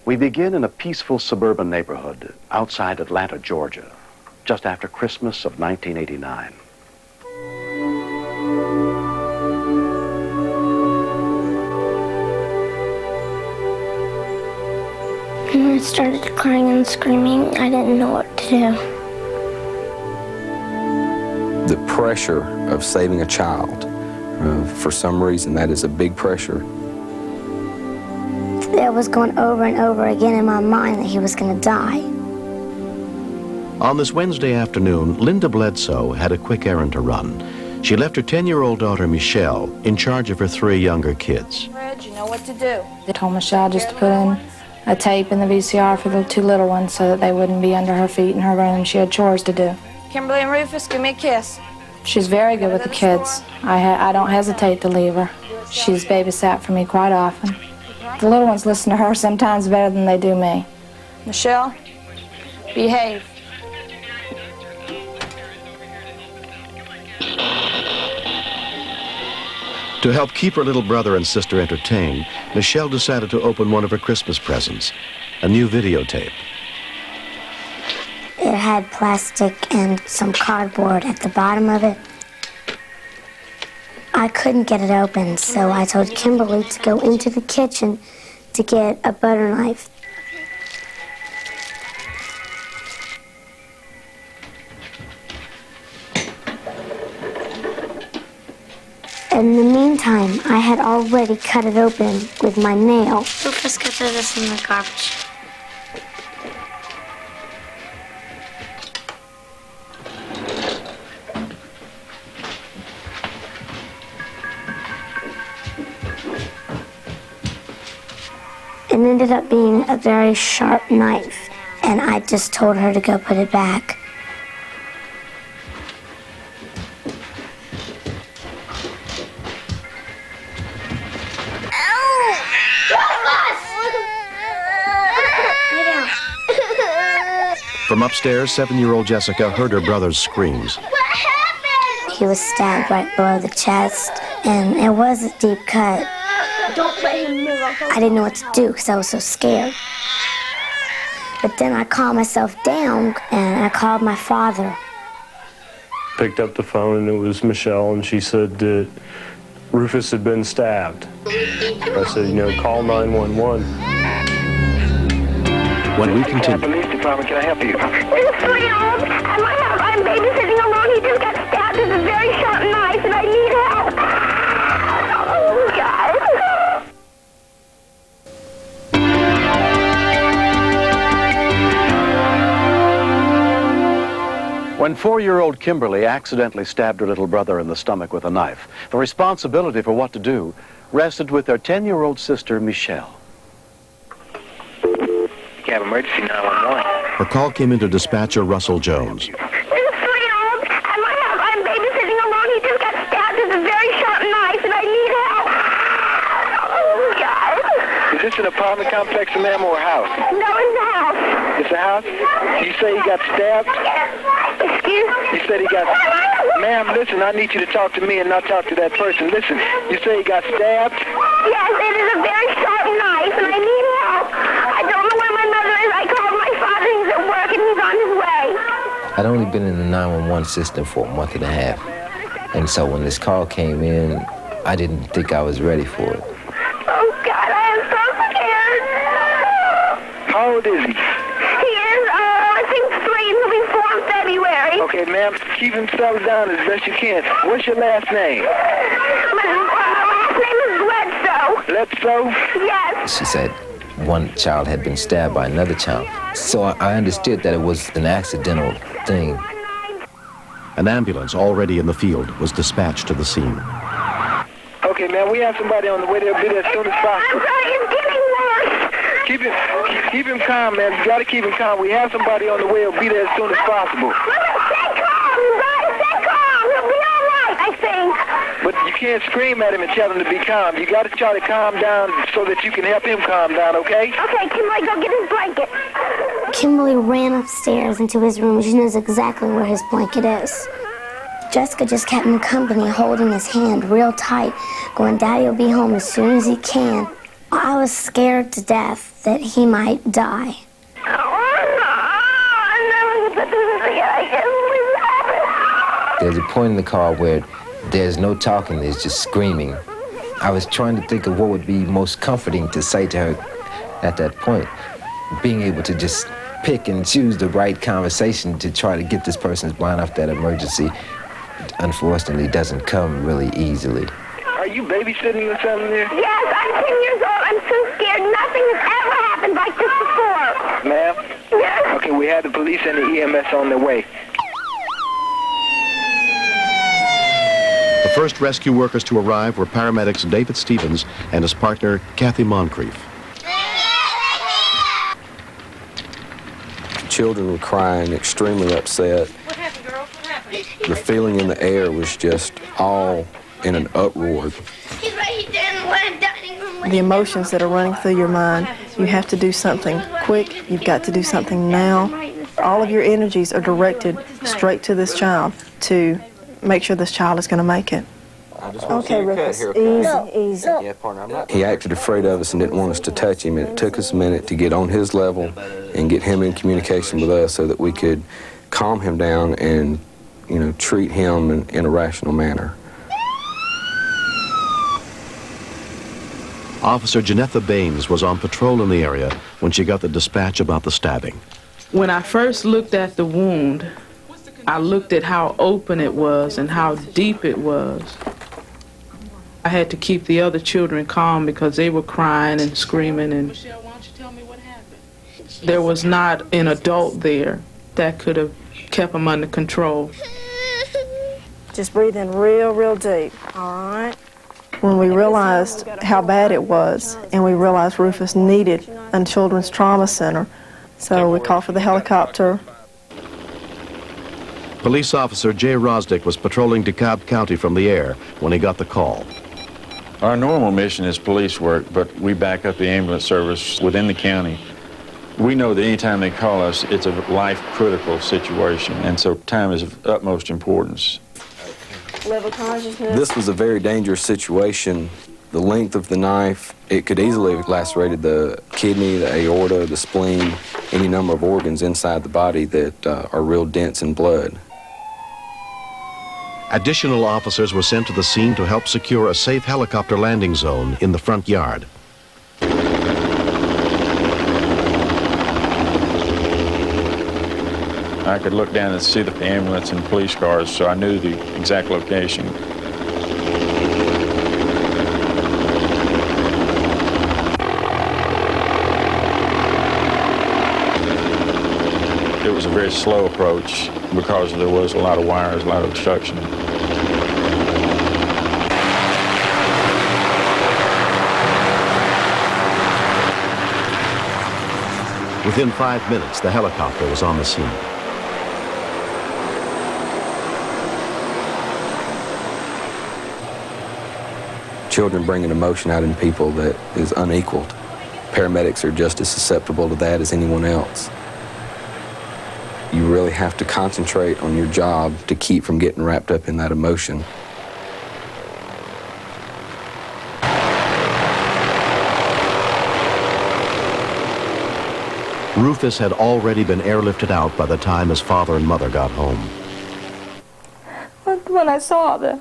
We begin in a peaceful suburban neighborhood outside Atlanta, Georgia, just after Christmas of 1989. When I started crying and screaming, I didn't know what to do. The pressure of saving a child, for some reason, that is a big pressure. It was going over and over again in my mind that he was going to die. On this Wednesday afternoon, Linda Bledsoe had a quick errand to run. She left her 10-year-old daughter, Michelle, in charge of her 3 younger kids. Fred, you know what to do. They told Michelle just to put in a tape in the VCR for the 2 little ones so that they wouldn't be under her feet in her room. She had chores to do. Kimberly and Rufus, give me a kiss. She's very good with the kids. I don't hesitate to leave her. She's babysat for me quite often. The little ones listen to her sometimes better than they do me. Michelle, behave. To help keep her little brother and sister entertained, Michelle decided to open one of her Christmas presents, a new videotape. It had plastic and some cardboard at the bottom of it. I couldn't get it open, so I told Kimberly to go into the kitchen to get a butter knife. In the meantime, I had already cut it open with my nail. Rufus, go throw this in the garbage. It ended up being a very sharp knife, and I just told her to go put it back. From upstairs, 7-year-old Jessica heard her brother's screams. What happened? He was stabbed right below the chest, and it was a deep cut. Don't let him move. I didn't know what to do because I was so scared. But then I calmed myself down, and I called my father. Picked up the phone, and it was Michelle, and she said that Rufus had been stabbed. I said, call 911. When we continue. Police department, can I help you? This 3-year-old at my house. I'm babysitting alone. He just got stabbed with a very sharp knife, and I need help. Oh, God. When 4-year-old Kimberly accidentally stabbed her little brother in the stomach with a knife, the responsibility for what to do rested with their 10-year-old sister, Michelle. You have emergency 911. Her call came into dispatcher Russell Jones. This 3-year-old at my house. I'm babysitting alone. He just got stabbed with a very sharp knife, and I need help. Oh, God. Is this an apartment complex, ma'am, or a house? No, it's a house. It's a house? You say he got stabbed? Excuse me? You said he got... Ma'am, listen, I need you to talk to me and not talk to that person. Listen, you say he got stabbed? Yes, it is a very sharp knife, and I need help. I don't know where my mother is. I called my father. He's at work, and he's on his way. I'd only been in the 911 system for a month and a half. And so when this call came in, I didn't think I was ready for it. Oh, God, I am so scared. How old is he? He is, I think 3, and he'll be 4 in February. Okay, ma'am, keep himself down as best you can. What's your last name? My last name is Bledsoe. Bledsoe? Yes. She said one child had been stabbed by another child. So I understood that it was an accidental thing. An ambulance already in the field was dispatched to the scene. Okay, man, we have somebody on the way. They'll be there as soon as possible. I'm sorry, it's getting worse. Keep him calm, man. You gotta keep him calm. We have somebody on the way. He'll be there as soon as possible. Stay calm, you guys. Stay calm. He'll be all right, I think. But you can't scream at him and tell him to be calm. You gotta try to calm down so that you can help him calm down, okay? Okay, Kimberly, go get his blanket. Kimberly ran upstairs into his room. She knows exactly where his blanket is. Jessica just kept him company, holding his hand real tight, going, Daddy will be home as soon as he can. I was scared to death that he might die. There's a point in the car where there's no talking, there's just screaming. I was trying to think of what would be most comforting to say to her at that point. Being able to just pick and choose the right conversation to try to get this person's mind off that emergency, unfortunately, doesn't come really easily. Are you babysitting or something there? Yes, I'm 10 years old. I'm so scared. Nothing has ever happened like this before. Ma'am? Yes. Okay, we have the police and the EMS on their way. The first rescue workers to arrive were paramedics David Stevens and his partner, Kathy Moncrief. Children were crying, extremely upset. What happened, girls? What happened? The feeling in the air was just all in an uproar. He's right there in the dining room. The emotions that are running through your mind, you have to do something quick, you've got to do something now. All of your energies are directed straight to this child to make sure this child is going to make it. Okay, Rufus, easy. He acted afraid of us and didn't want us to touch him, and it took us a minute to get on his level and get him in communication with us so that we could calm him down and, treat him in a rational manner. Officer Janetha Baines was on patrol in the area when she got the dispatch about the stabbing. When I first looked at the wound, I looked at how open it was and how deep it was. I had to keep the other children calm because they were crying and screaming, and there was not an adult there that could have kept them under control. Just breathe in real deep, all right? When we realized how bad it was, and we realized Rufus needed a children's trauma center, so we called for the helicopter. Police officer Jay Rosdick was patrolling DeKalb County from the air when he got the call. Our normal mission is police work, but we back up the ambulance service within the county. We know that anytime they call us, it's a life-critical situation, and so time is of utmost importance. Level consciousness. This was a very dangerous situation. The length of the knife, it could easily have lacerated the kidney, the aorta, the spleen, any number of organs inside the body that are real dense in blood. Additional officers were sent to the scene to help secure a safe helicopter landing zone in the front yard. I could look down and see the ambulance and police cars, so I knew the exact location. It was a very slow approach because there was a lot of wires, a lot of obstruction. Within 5 minutes, the helicopter was on the scene. Children bring an emotion out in people that is unequaled. Paramedics are just as susceptible to that as anyone else. You really have to concentrate on your job to keep from getting wrapped up in that emotion. Rufus had already been airlifted out by the time his father and mother got home. When I saw the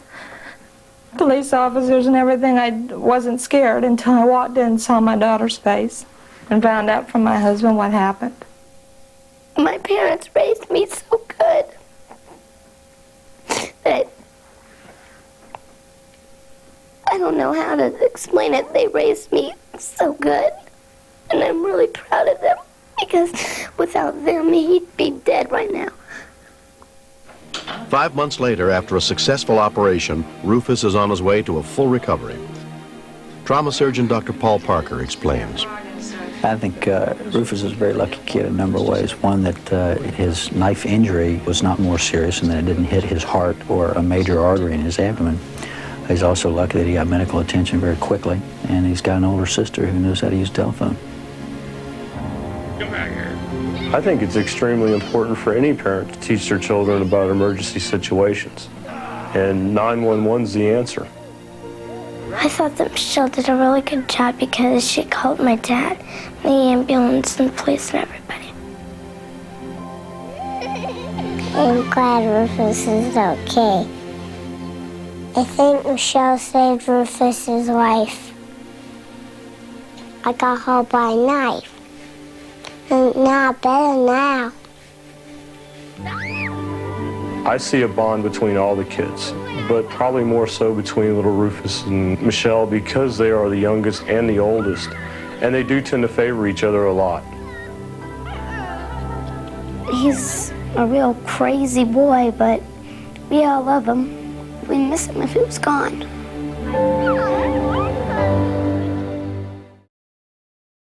police officers and everything, I wasn't scared until I walked in and saw my daughter's face and found out from my husband what happened. My parents raised me so good that I don't know how to explain it. They raised me so good, and I'm really proud of them because without them, he'd be dead right now. 5 months later, after a successful operation, Rufus is on his way to a full recovery. Trauma surgeon Dr. Paul Parker explains. I think Rufus is a very lucky kid in a number of ways. One, that his knife injury was not more serious and that it didn't hit his heart or a major artery in his abdomen. He's also lucky that he got medical attention very quickly, and he's got an older sister who knows how to use a telephone. I think it's extremely important for any parent to teach their children about emergency situations, and 911's the answer. I thought that Michelle did a really good job because she called my dad, the ambulance, and the police, and everybody. I'm glad Rufus is okay. I think Michelle saved Rufus's life. I got her by a knife. And now better now. I see a bond between all the kids, but probably more so between little Rufus and Michelle because they are the youngest and the oldest, and they do tend to favor each other a lot. He's a real crazy boy, but we all love him. We'd miss him if he was gone.